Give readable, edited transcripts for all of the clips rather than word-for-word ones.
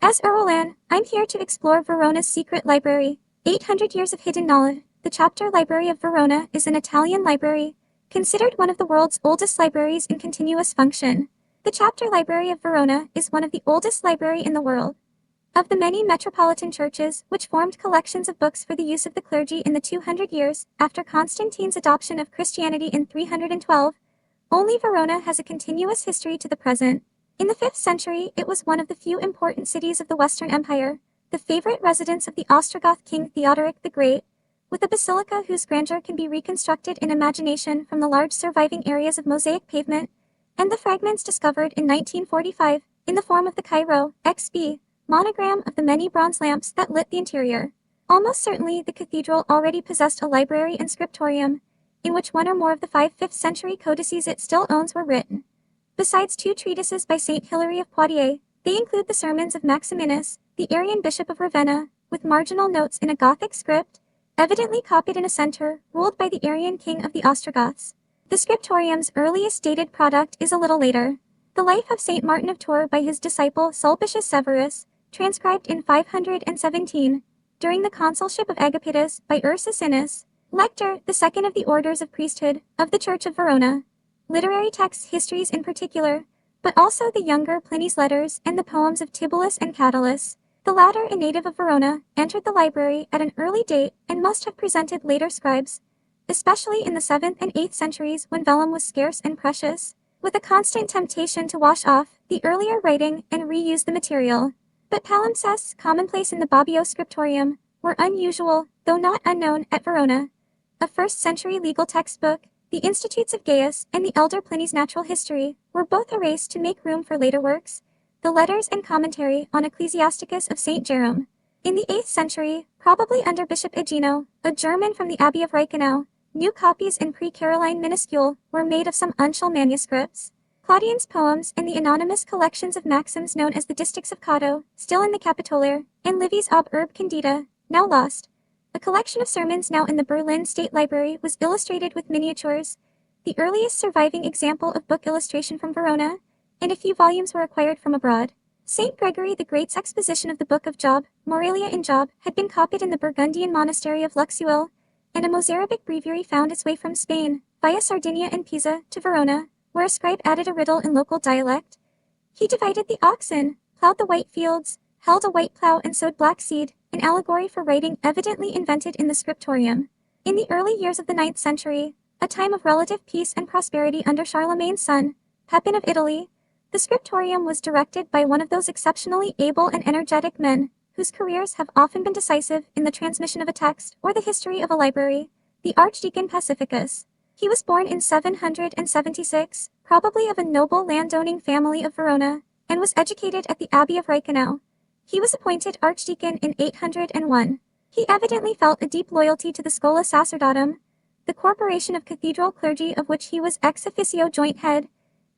As Errolan, I'm here to explore Verona's secret library, 800 years of hidden knowledge. The Chapter Library of Verona is an Italian library, considered one of the world's oldest libraries in continuous function. The Chapter Library of Verona is one of the oldest libraries in the world. Of the many metropolitan churches which formed collections of books for the use of the clergy in the 200 years after Constantine's adoption of Christianity in 312, only Verona has a continuous history to the present. In the 5th century, it was one of the few important cities of the Western Empire, the favorite residence of the Ostrogoth king Theodoric the Great, with a basilica whose grandeur can be reconstructed in imagination from the large surviving areas of mosaic pavement, and the fragments discovered in 1945, in the form of the Cairo XB monogram of the many bronze lamps that lit the interior. Almost certainly the cathedral already possessed a library and scriptorium, in which one or more of the 5th century codices it still owns were written. Besides 2 treatises by Saint Hilary of Poitiers, they include the sermons of Maximinus, the Arian bishop of Ravenna, with marginal notes in a Gothic script, evidently copied in a center ruled by the Arian king of the Ostrogoths. The scriptorium's earliest dated product is a little later. The life of Saint Martin of Tours by his disciple Sulpicius Severus, transcribed in 517, during the consulship of Agapitus by Ursus, Lector, the second of the orders of priesthood, of the Church of Verona. Literary texts, histories in particular, but also the younger Pliny's letters and the poems of Tibullus and Catullus, the latter a native of Verona, entered the library at an early date and must have presented later scribes, especially in the 7th and 8th centuries when vellum was scarce and precious, with a constant temptation to wash off the earlier writing and reuse the material. But palimpsests, commonplace in the Bobbio scriptorium, were unusual, though not unknown, at Verona. A 1st century legal textbook, the Institutes of Gaius and the elder Pliny's Natural History, were both erased to make room for later works, the letters and commentary on Ecclesiasticus of St. Jerome. In the 8th century, probably under Bishop Egino, a German from the Abbey of Reichenau, new copies in pre-Caroline minuscule were made of some uncial manuscripts. Claudian's poems and the anonymous collections of maxims known as the Distichs of Cato, still in the Capitolare, and Livy's Ob Urbe Candida, now lost. A collection of sermons now in the Berlin State Library was illustrated with miniatures, the earliest surviving example of book illustration from Verona, and a few volumes were acquired from abroad. St. Gregory the Great's exposition of the Book of Job, Moralia in Job, had been copied in the Burgundian monastery of Luxeuil, and a Mozarabic breviary found its way from Spain, via Sardinia and Pisa, to Verona, where a scribe added a riddle in local dialect. He divided the oxen, plowed the white fields, held a white plow and sowed black seed, an allegory for writing evidently invented in the scriptorium. In the early years of the 9th century, a time of relative peace and prosperity under Charlemagne's son, Pepin of Italy, the scriptorium was directed by one of those exceptionally able and energetic men, whose careers have often been decisive in the transmission of a text or the history of a library, the Archdeacon Pacificus. He was born in 776, probably of a noble landowning family of Verona, and was educated at the Abbey of Reichenau. He was appointed archdeacon in 801. He evidently felt a deep loyalty to the Schola Sacerdotum, the corporation of cathedral clergy of which he was ex officio joint head,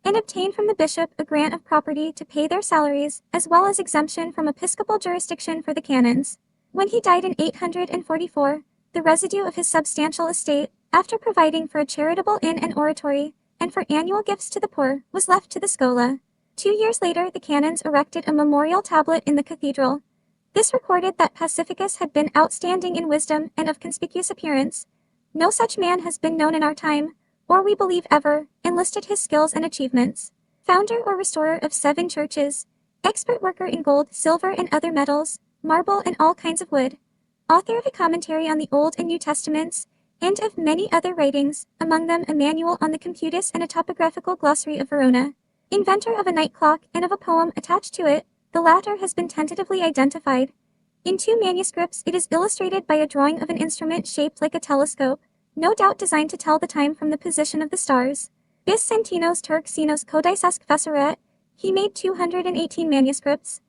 and obtained from the bishop a grant of property to pay their salaries, as well as exemption from episcopal jurisdiction for the canons. When he died in 844, the residue of his substantial estate, after providing for a charitable inn and oratory, and for annual gifts to the poor, was left to the Schola. 2 years later the canons erected a memorial tablet in the cathedral. This recorded that Pacificus had been outstanding in wisdom and of conspicuous appearance. No such man has been known in our time, or we believe ever, and listed his skills and achievements. Founder or restorer of 7 churches, expert worker in gold, silver and other metals, marble and all kinds of wood, author of a commentary on the Old and New Testaments, and of many other writings, among them a manual on the Computus and a topographical glossary of Verona. Inventor of a night clock and of a poem attached to it, the latter has been tentatively identified. In 2 manuscripts it is illustrated by a drawing of an instrument shaped like a telescope, no doubt designed to tell the time from the position of the stars. Bis centinos Turxinos codicesque fesseret, he made 218 manuscripts.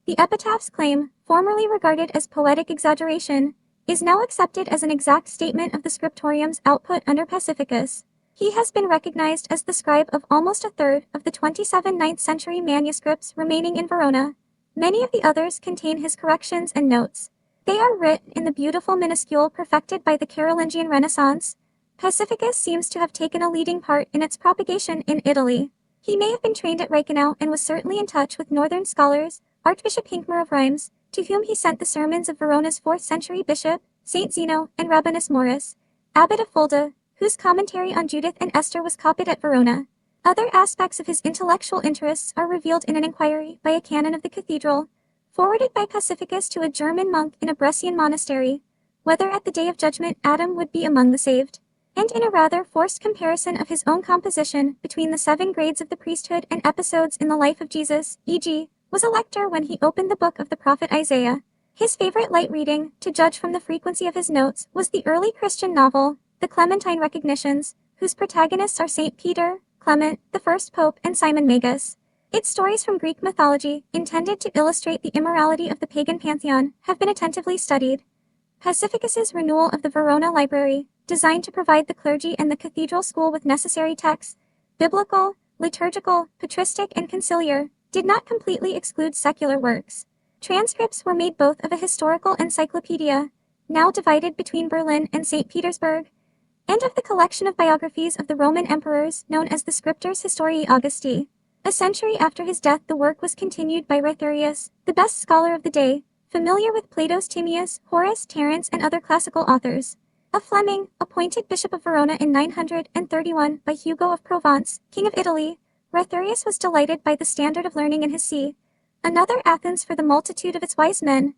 The epitaph's claim, formerly regarded as poetic exaggeration, is now accepted as an exact statement of the scriptorium's output under Pacificus. He has been recognized as the scribe of almost a third of the 27 9th century manuscripts remaining in Verona. Many of the others contain his corrections and notes. They are written in the beautiful minuscule perfected by the Carolingian Renaissance. Pacificus seems to have taken a leading part in its propagation in Italy. He may have been trained at Reichenau and was certainly in touch with northern scholars, Archbishop Hincmar of Reims, to whom he sent the sermons of Verona's 4th century bishop, Saint Zeno, and Rabanus Maurus, abbot of Fulda, whose commentary on Judith and Esther was copied at Verona. Other aspects of his intellectual interests are revealed in an inquiry by a canon of the cathedral, forwarded by Pacificus to a German monk in a Brescian monastery, whether at the day of judgment Adam would be among the saved, and in a rather forced comparison of his own composition between the 7 grades of the priesthood and episodes in the life of Jesus, e.g., was a lector when he opened the book of the prophet Isaiah. His favorite light reading, to judge from the frequency of his notes, was the early Christian novel, The Clementine Recognitions, whose protagonists are Saint Peter, Clement, the first pope, and Simon Magus. Its stories from Greek mythology, intended to illustrate the immorality of the pagan pantheon, have been attentively studied. Pacificus's renewal of the Verona Library, designed to provide the clergy and the cathedral school with necessary texts, biblical, liturgical, patristic, and conciliar, did not completely exclude secular works. Transcripts were made both of a historical encyclopedia, now divided between Berlin and St. Petersburg, and of the collection of biographies of the Roman emperors known as the Scriptores Historiae Augusti. A century after his death, the work was continued by Retherius, the best scholar of the day, familiar with Plato's Timaeus, Horace, Terence, and other classical authors. A Fleming, appointed Bishop of Verona in 931 by Hugo of Provence, King of Italy, Retherius was delighted by the standard of learning in his see, another Athens for the multitude of its wise men,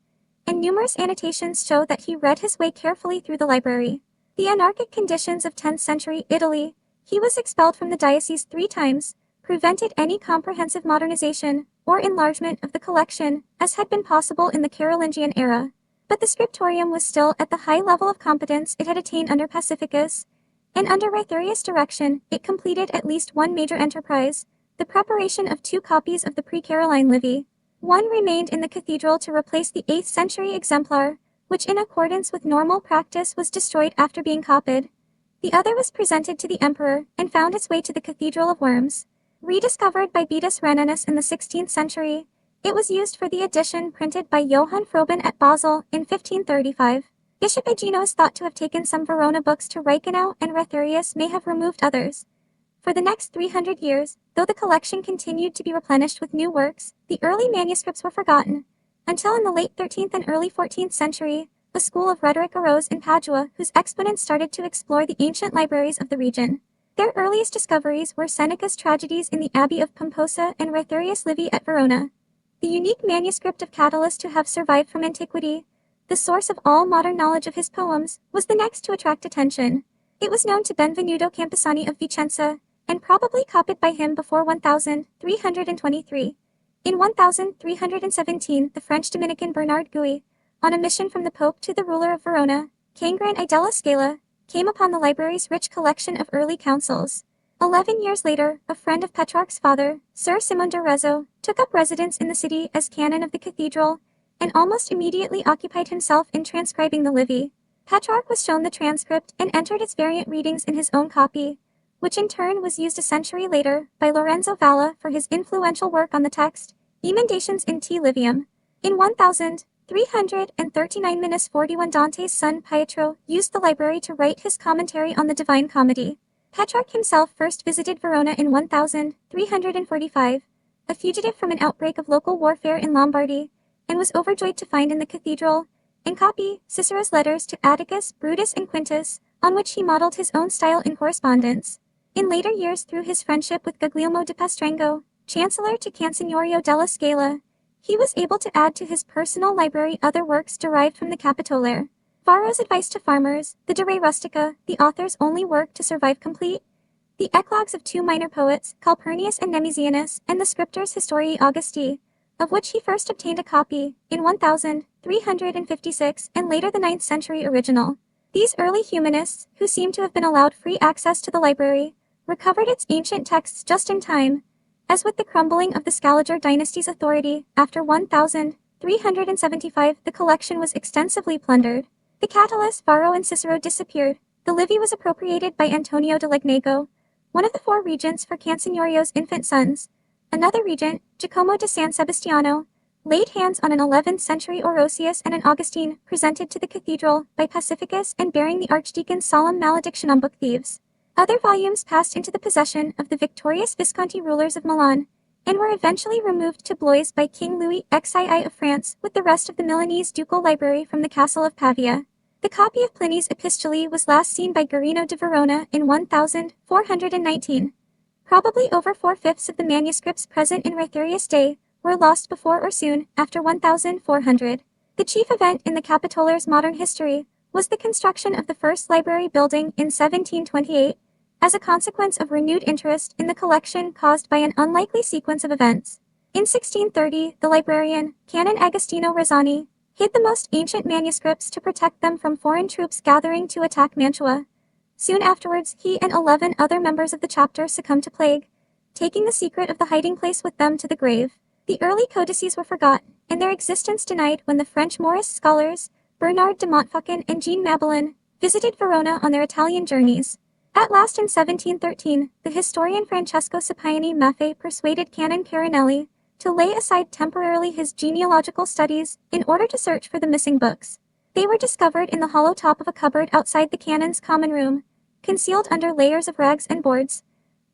and numerous annotations show that he read his way carefully through the library. The anarchic conditions of 10th century Italy, he was expelled from the diocese 3 times, prevented any comprehensive modernization or enlargement of the collection, as had been possible in the Carolingian era. But the scriptorium was still at the high level of competence it had attained under Pacificus, and under Retherius' direction, it completed at least one major enterprise, the preparation of 2 copies of the pre-Caroline Livy. One remained in the cathedral to replace the 8th century exemplar, which in accordance with normal practice was destroyed after being copied. The other was presented to the emperor and found its way to the Cathedral of Worms. Rediscovered by Beatus Reninus in the 16th century, it was used for the edition printed by Johann Froben at Basel in 1535. Bishop Aegino is thought to have taken some Verona books to Reichenau, and Retherius may have removed others. For the next 300 years, though the collection continued to be replenished with new works, the early manuscripts were forgotten, until in the late 13th and early 14th century, a school of rhetoric arose in Padua whose exponents started to explore the ancient libraries of the region. Their earliest discoveries were Seneca's tragedies in the Abbey of Pomposa and Retherius' Livy at Verona. The unique manuscript of Catullus to have survived from antiquity, the source of all modern knowledge of his poems, was the next to attract attention. It was known to Benvenuto Campisani of Vicenza, and probably copied by him before 1323. In 1317, the French Dominican Bernard Gouy, on a mission from the Pope to the ruler of Verona, Cangren I della Scala, came upon the library's rich collection of early councils. 11 years later, a friend of Petrarch's father, Sir Simon de Rezzo, took up residence in the city as canon of the cathedral, and almost immediately occupied himself in transcribing the Livy. Petrarch was shown the transcript and entered its variant readings in his own copy, which in turn was used a century later by Lorenzo Valla for his influential work on the text, Emendations in T. Livium. In 1339-41 Dante's son Pietro used the library to write his commentary on the Divine Comedy. Petrarch himself first visited Verona in 1345, a fugitive from an outbreak of local warfare in Lombardy, and was overjoyed to find in the cathedral, in copy, Cicero's letters to Atticus, Brutus, and Quintus, on which he modeled his own style in correspondence. In later years, through his friendship with Guglielmo di Pastrengo, Chancellor to Cansignorio della Scala, he was able to add to his personal library other works derived from the Capitolare. Varro's Advice to Farmers, the De Re Rustica, the author's only work to survive complete, the eclogues of 2 minor poets, Calpurnius and Nemesianus, and the Scriptores Historiae Augusti, of which he first obtained a copy in 1356 and later the 9th century original. These early humanists, who seem to have been allowed free access to the library, recovered its ancient texts just in time. As with the crumbling of the Scaliger dynasty's authority, after 1375 the collection was extensively plundered. The Catullus, Varro, and Cicero disappeared. The Livy was appropriated by Antonio de Legnago, one of the 4 regents for Cansignorio's infant sons. Another regent, Giacomo de San Sebastiano, laid hands on an 11th century Orosius and an Augustine presented to the cathedral by Pacificus and bearing the archdeacon's solemn malediction on book thieves. Other volumes passed into the possession of the victorious Visconti rulers of Milan, and were eventually removed to Blois by King Louis XII of France with the rest of the Milanese ducal library from the castle of Pavia. The copy of Pliny's Epistolae was last seen by Guarino de Verona in 1419. Probably over 4/5 of the manuscripts present in Raithurius Day were lost before or soon after 1400. The chief event in the Capitolar's modern history was the construction of the first library building in 1728, as a consequence of renewed interest in the collection caused by an unlikely sequence of events. In 1630, the librarian, Canon Agostino Razzani, hid the most ancient manuscripts to protect them from foreign troops gathering to attack Mantua. Soon afterwards, he and 11 other members of the chapter succumbed to plague, taking the secret of the hiding place with them to the grave. The early codices were forgotten, and their existence denied when the French Moorist scholars, Bernard de Montfaucon and Jean Mabillon, visited Verona on their Italian journeys. At last in 1713, the historian Francesco Scipione Maffei persuaded Canon Carinelli to lay aside temporarily his genealogical studies in order to search for the missing books. They were discovered in the hollow top of a cupboard outside the canon's common room, concealed under layers of rags and boards.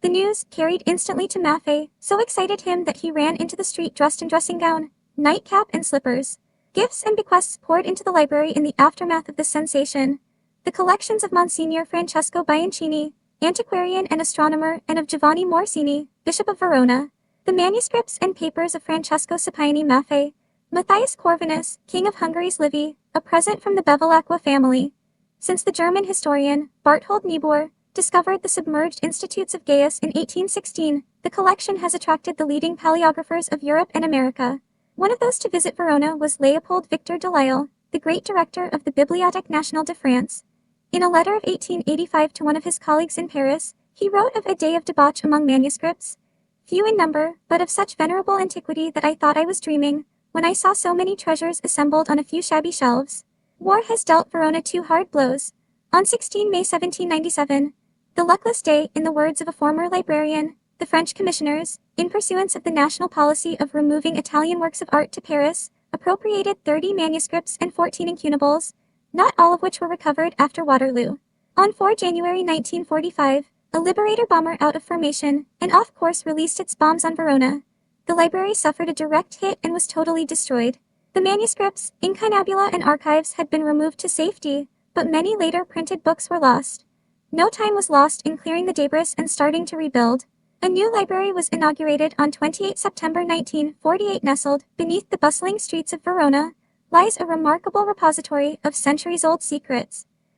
The news, carried instantly to Maffei, so excited him that he ran into the street dressed in dressing gown, nightcap, and slippers. Gifts and bequests poured into the library in the aftermath of this sensation. The collections of Monsignor Francesco Bianchini, antiquarian and astronomer, and of Giovanni Morsini, Bishop of Verona. The manuscripts and papers of Francesco Scipione Maffei, Matthias Corvinus, King of Hungary's Livy, a present from the Bevilacqua family. Since the German historian, Barthold Niebuhr, discovered the submerged institutes of Gaius in 1816, the collection has attracted the leading paleographers of Europe and America. One of those to visit Verona was Leopold Victor Delisle, the great director of the Bibliothèque Nationale de France. In a letter of 1885 to one of his colleagues in Paris, he wrote of a day of debauch among manuscripts, few in number, but of such venerable antiquity that I thought I was dreaming, when I saw so many treasures assembled on a few shabby shelves. War has dealt Verona 2 hard blows. On 16 May 1797, the luckless day, in the words of a former librarian, the French commissioners, in pursuance of the national policy of removing Italian works of art to Paris, appropriated 30 manuscripts and 14 incunables, not all of which were recovered after Waterloo. On 4 January 1945, a Liberator bomber out of formation and off course released its bombs on Verona. The library suffered a direct hit and was totally destroyed. The manuscripts, incunabula, and archives had been removed to safety, but many later printed books were lost. No time was lost in clearing the debris and starting to rebuild. A new library was inaugurated on 28 September 1948. Nestled beneath the bustling streets of Verona lies a remarkable repository of centuries-old secrets.